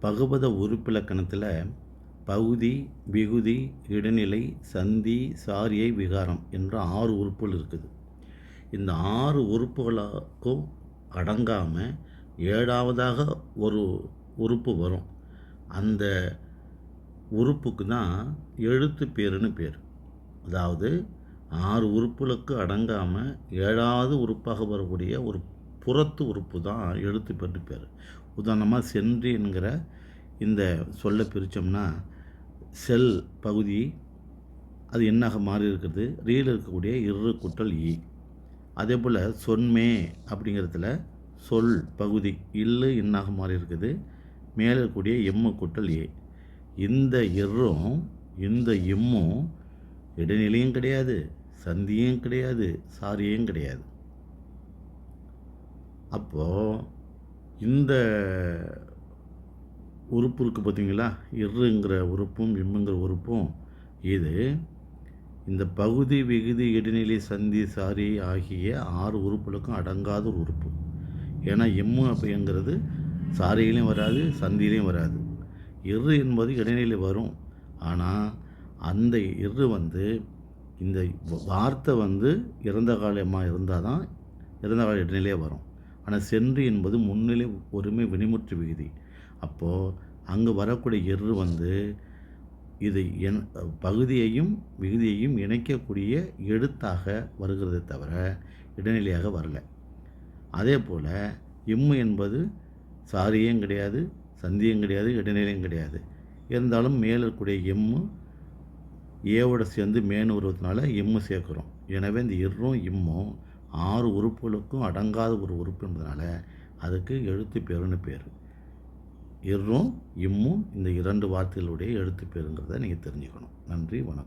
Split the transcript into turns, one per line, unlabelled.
பகுபத உறுப்பிலக்கணத்தில் பகுதி, விகுதி, இடைநிலை, சந்தி, சாரியை, விகாரம் என்ற 6 உறுப்புகள் இருக்குது. இந்த 6 உறுப்புகளுக்கும் அடங்காமல் 7வதாக ஒரு உறுப்பு வரும். அந்த உறுப்புக்கு தான் எழுத்து பேருன்னு பேர். அதாவது 6 உறுப்புகளுக்கு அடங்காமல் 7வது உறுப்பாக வரக்கூடிய ஒரு புறத்து உறுப்பு தான் எழுத்து பேருன்னு பேர். உதாரணமாக சென்றி என்கிற இந்த சொல்லை பிரித்தோம்னா செல் பகுதி அது என்னாக மாறி இருக்கிறது, ரீல் இருக்கக்கூடிய இரு கூட்டல் ஈ. அதே போல் சொன்மே அப்படிங்கிறதுல சொல் பகுதி இல்லு என்னாக மாறி இருக்குது, மேலே இருக்கக்கூடிய எம்மு கூட்டல் ஏ. இந்த இரும் இந்த எம்மும் இடைநிலையும் கிடையாது, சந்தியும் கிடையாது, சாரியும் கிடையாது. அப்போது இந்த உறுப்பு இருக்குது பார்த்தீங்களா, இறுங்கிற உறுப்பும் எம்முங்கிற உறுப்பும் இது இந்த பகுதி, விகுதி, இடைநிலை, சந்தி, சாரி ஆகிய 6 உறுப்புகளுக்கும் அடங்காத ஒரு உறுப்பு. ஏன்னா எம்மு அப்படிங்கிறது சாரியிலையும் வராது, சந்தியிலையும் வராது. இரு என்பது இடைநிலை வரும். ஆனால் அந்த இரு இந்த வார்த்தை இறந்த காலமாக இருந்தால் தான் இறந்த கால இடைநிலையே வரும். ஆனால் சென்று என்பது முன்னிலை ஒருமை வினைமுற்று விகுதி. அப்போது அங்கே வரக்கூடிய இரு இது பகுதியையும் விகுதியையும் இணைக்கக்கூடிய எழுத்தாக வருகிறதே தவிர இடைநிலையாக வரல. அதே போல் எம்மு என்பது சாரியும் கிடையாது, சந்தியும் கிடையாது, இடைநிலையும் கிடையாது. இருந்தாலும் மேலே இருக்கக்கூடிய எம்மு ஏவோட சேர்ந்து மேனு உருவத்தினால எம்மு சேர்க்குறோம். எனவே இந்த இரும் இம்மும் 6 உறுப்புகளுக்கும் அடங்காத ஒரு உறுப்பு என்பதனால அதுக்கு எழுத்து பேருன்னு பேர். இரும் இம்மும் இந்த 2 வார்த்தைகளுடைய எழுத்து பேருங்கிறத நீங்கள் தெரிஞ்சுக்கணும். நன்றி, வணக்கம்.